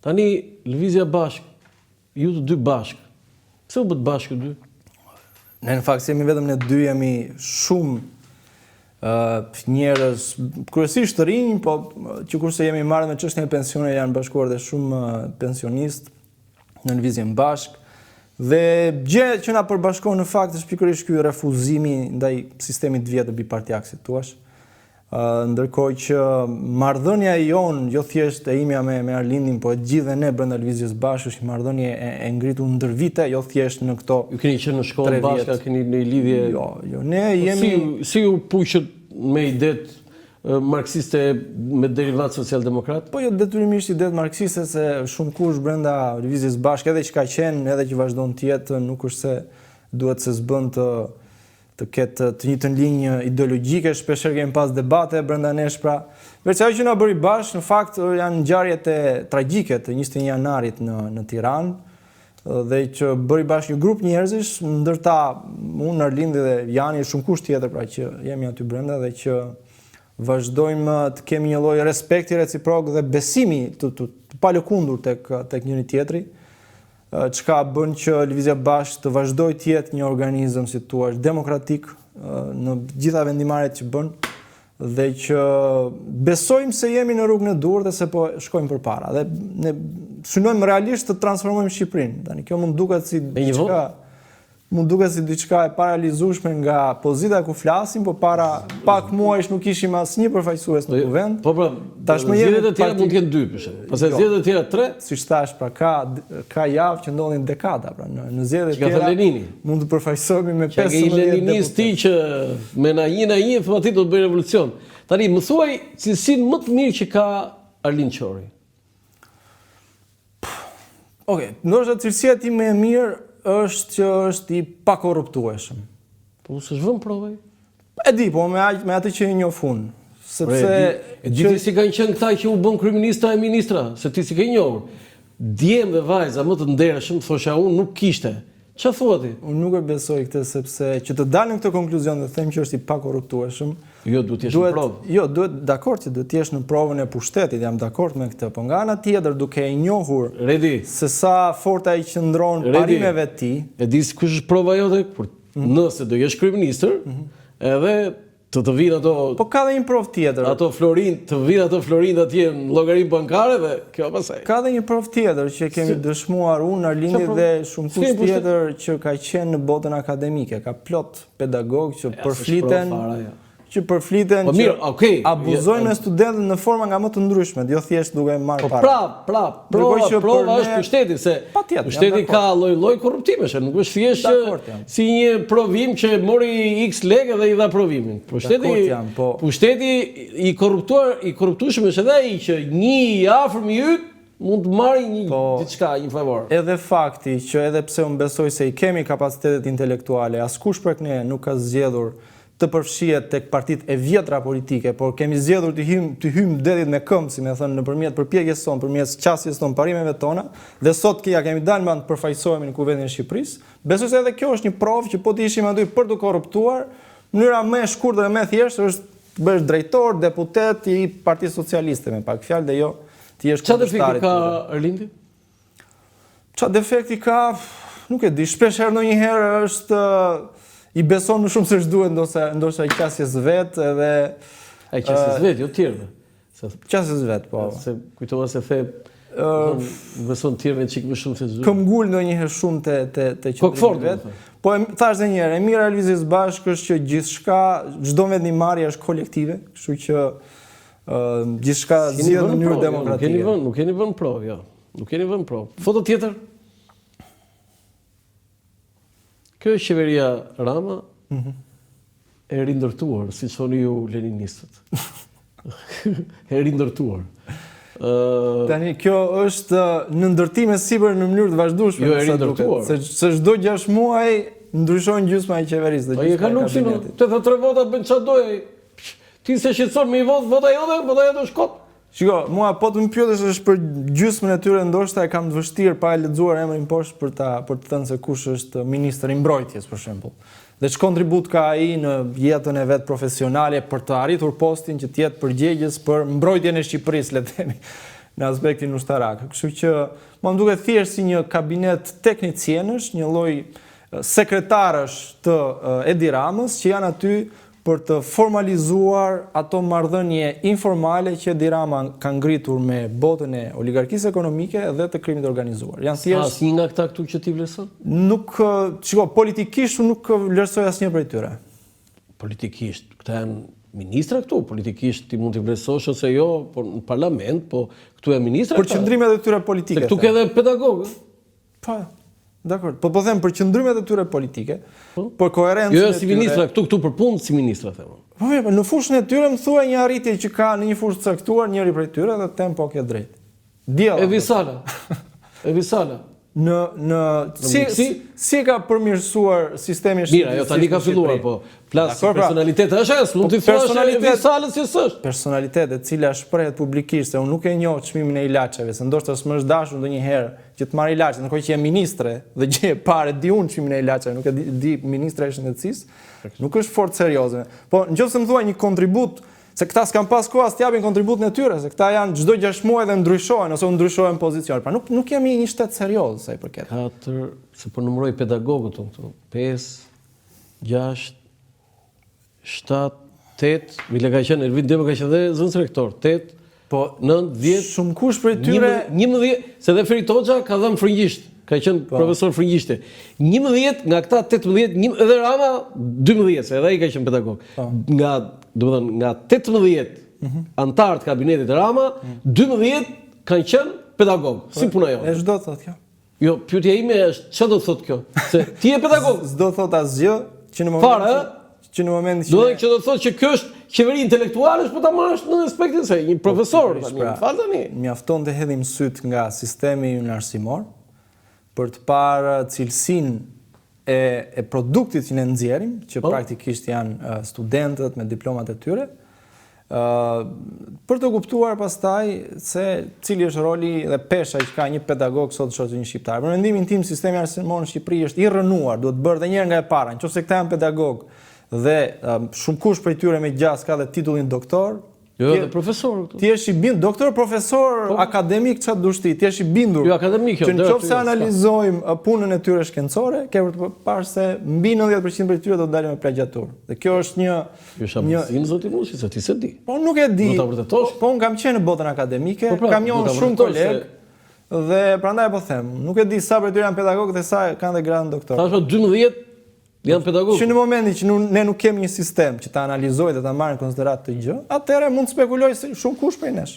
Tani, Lëvizja Bashk, ju të dy bashk, pse u bët bashkë dy? Ne në fakt jemi vetëm ne dy, jemi shumë njerëz kryesisht të rinj, po që kurse jemi marrë me çështjen e pensionit janë bashkuar dhe shumë pensionistë në Lëvizjen Bashk. Dhe gjë që na përbashkon në fakt është pikërisht ky refuzimi ndaj sistemit të vjetër bipartiak, si thua. Ndërkohë që marrëdhënia jon, jo thjesht e imja me Arlindin, po e gjithë dhe ne brenda Lëvizjes Bashk është një marrëdhënie e ngritur ndër vite, jo thjesht në këto. Ju keni qenë në shkollë bashkë, keni një lidhje. Jo, ne jemi si u puqët me idetë marksiste me derivat social-demokrat? Po jo detyrimisht idetë marksiste, se shumë kush brenda Lëvizjes Bashk, edhe që ka qenë, edhe që vazhdon të jetë, nuk është se duhet se s'bën të ketë të njëjtën linjë ideologjike, shpeshherë kemi pas debate brenda nesh, pra. Veç ajo që na bëri bashkë, në fakt janë ngjarjet tragjike të 21 janarit në Tiranë, dhe që bëri bashkë një grup njerëzish, ndërta unë, Arlindi dhe Jani, shumë kusht tjetër, pra, që jemi aty brenda, dhe që vazhdojmë të kemi një lloj respekti reciprok dhe besimi të palëkundur tek njëri tjetri, çka bën që Lëvizja Bashk të vazhdojë të jetë një organizëm, si thua, demokratik në gjitha vendimarrjet që bën, dhe që besojmë se jemi në rrugën e duhur dhe se po shkojmë përpara. Dhe ne synojmë realisht të transformojmë Shqipërinë. Tani kjo mund duket si diçka e paralizueshme nga pozita ku flasim, po para pak muajsh nuk kishim asnjë përfaqësues në kuvend. Po pra, zgjedhjet e tjera mund të kenë 2 për shembull. Pastaj zgjedhjet e tjera 3, siç thash, pra ka javë që ndodhin dekada, pra në zgjedhjet e tjera mund të përfaqësohemi me 15 deputet. Që leninist ti që me na një thua ti do të bëj revolucion. Tani më thuaj cilësinë më të mirë që ka Arlind Qori. Okej, ndoshta cilësia time më e mirë është që është i pakorruptueshëm. Po s'është vënë provë? E di, po me atë që e njoh unë. Sepse gjithë si kanë qenë këta që u bën kryeministra e ministra, se ti si ke njohur. Djem dhe vajza më të ndershëm, thosha unë, nuk kishte. Ç'a thua ti? Unë nuk e besoj këtë, sepse që të dalin këtë konkluzion dhe them që është i pakorruptueshëm. Jo, duhet të jesh në provë. Jo, dakord që duhet të jesh në provën e pushtetit, jam dakord me këtë, po nga ana tjetër duke e njohur se sa fort ai qëndron parimeve të tij. E di kush është prova jote? Nëse do jesh kryeministër, edhe të vinë ato. Po ka dhe një provë tjetër. Ato florinë, të vinë ato florinë atje në llogarinë bankare dhe kjo pastaj. Ka dhe një provë tjetër që kemi dëshmuar unë, Arlindi dhe shumë kush tjetër që ka qenë në botën akademike, ka plot pedagog që përfliten. Që përfliten, që abuzojnë me studentët në forma nga më të ndryshme, jo thjesht duke marrë para. Prova është pushteti, se pushteti ka lloj-lloj korruptimesh, nuk është thjesht si një provim që mori X lekë dhe i dha provimin. Pushteti i korruptueshëm është edhe ai që një i afërm i yt mund të marrë diçka, një favor. Edhe fakti që edhe pse unë besoj se i kemi kapacitetet intelektuale, askush prej ne nuk ka zgjedhur të përfshihet tek partitë e vjetra politike, por kemi zgjedhur të hyjmë detit me këmbë, si më thënë, nëpërmjet përpjekjes tonë, përmes qasjes tonë, parimeve tona, dhe sot kemi dalë me të përfaqësohemi në Kuvendin e Shqipërisë. Besoj se edhe kjo është një provë që po të ishim aty për të korruptuar, mënyra më e shkurtër dhe më e thjeshtë është të bësh drejtor, deputet i Partisë Socialiste, me pak fjalë, dhe jo të jesh kundërshtarit. Çfarë defekti ka Arlindi? Çfarë defekti ka? Nuk e di, shpeshherë ndonjëherë është i beson më shumë se ç'duhet, ndoshta i qasjes vet, edhe ai qasjes vet, jo tjerëve. Qasjes vet, po. Se kujtova se the beson tjerëve çik më shumë se ç'duhet. Këmbgul ndonjëherë shumë te qendrimi vet. Po thash edhe një herë, e mira e Lëvizjes Bashk është që gjithçka, çdo vendimarrje është kolektive, kështu që gjithçka zgjidhet në mënyrë demokratike. Nuk keni vënë provë, jo. Nuk keni vënë provë. Foto tjetër? Kjo është qeveria Rama e rindërtuar, si thoni ju leninistët. E rindërtuar. Tani kjo është në ndërtim e sipër në mënyrë të vazhdueshme. Jo, e rindërtuar. Se çdo 6 muaj ndryshon gjysma e qeverisë. Po e ka luksin, 83 vota bën çfarë dojë. Ti se shqetëson me vota jote është kot. Shiko, mua po të më pyetësh është për gjysmën e tyre, ndoshta e kam të vështirë pa e lexuar emrin poshtë për të thënë se kush është ministri i mbrojtjes për shembull. Dhe ç'kontribut ka ai në jetën e vet profesionale për të arritur postin që të jetë përgjegjës për mbrojtjen e Shqipërisë, le të themi. në aspektin ushtarak. Kështu që më duket thjesht si një kabinet teknicienësh, një lloj sekretarësh të Edi Ramës që janë aty për të formalizuar ato marrëdhënie informale që Edi Rama ka ngritur me botën e oligarkisë ekonomike dhe të krimit organizuar. Janë thjesht asnjë nga këta këtu që ti vlerëson? Nuk, politikisht nuk vlerësoj asnjë prej tyre. Politikisht, këta janë ministra këtu, politikisht ti mund t'i vlerësosh ose jo, por në parlament, po këtu janë ministra. Për qëndrimet e tyre politike. Këtu ke edhe pedagogë. Po, dakor. Po them për qëndrimet e tyre politike, për koherencën jo, si ministra, këtu për punë si ministra, them. Po mirë, në fushën e tyre më thuaj një arritje që ka në një fushë të caktuar njëri prej tyre dhe them po ke drejt. Evi Sala. Si ka përmirësuar sistemi shqiptar? Mira, jo tani ka filluar, po flas personalitet është as, mund t'i thuash Evi Salës si s'është. Personalitet e cila shprehet publikisht se unë nuk e njoh çmimin e ilaçeve, se ndoshta s'më është dashur ndonjëherë që të marr ilaçe, ndërkohë që je ministre dhe gjë e parë di unë çmimin e ilaçeve, nuk e di ministra e shëndetësisë, nuk është fort serioze. Po nëse më thuaj një kontribut, se këta s'kan pas kohë as t'japin kontributin e tyre, se këta janë çdo 6 muaj dhe ndryshojnë ose ndryshojnë pozicion. Pra nuk jemi një shtet serioz sa i përket. 4, se po numëroj pedagogët këtu. 5, 6, 7, 8, Vile ka qenë, Elvin Dema ka qenë dhe zënës rektor, 8, po 9, 10, shumë kush prej tyre 11, se dhe Ferit Hoxha ka dhënë frëngjisht, ka qenë profesor frëngjishte. 11 nga këta 18, edhe Rama 12, se edhe ai ka qenë pedagog. Nga 18 antarë të kabinetit Rama, 12 kanë qenë pedagog. Si puna jo? E çdo thot kjo? Jo, pyetja ime është çfarë do thot kjo? Se ti je pedagog. S'do thot asgjë që në momentin do të do thot që kjo është qeveri intelektuale, po ta marrësh në aspektin se një profesor, tani. Mjafton të hedhim syt nga sistemi arsimor për të parë cilësinë e produktit që ne nxjerrim, që praktikisht janë studentët me diplomat e tyre, për të kuptuar pastaj se cili është roli dhe pesha që ka një pedagog sot në shoqërinë shqiptare. Për mendimin tim, sistemi arsimor në Shqipëri është i rrënuar, duhet bërë edhe një herë nga e para. Nëse këta janë pedagog dhe shumë kush prej tyre me gjas ka dhe titullin doktor, jo, dhe profesor këtu. Ti je i bindur, doktor, profesor, akademik, çfarë dush ti? Ti je i bindur. Jo, akademik, që nëse analizojmë punën e tyre shkencore, ke për të parë se mbi 90% prej tyre do të dalin me plagjatur. Dhe kjo është një zoti Mushi, se ti se di. Po nuk e di. Do ta vërtetosh? Po unë kam qenë në botën akademike, kam njohur shumë kolegë dhe prandaj po them, nuk e di sa prej tyre janë pedagogë dhe sa kanë dhe gradën doktor. Thashë 12 janë pedagogë. Që në momentin që ne nuk kemi një sistem që ta analizojë dhe ta marrë në konsiderat të gjë, atëherë mund të spekuloj se shumë kush prej nesh.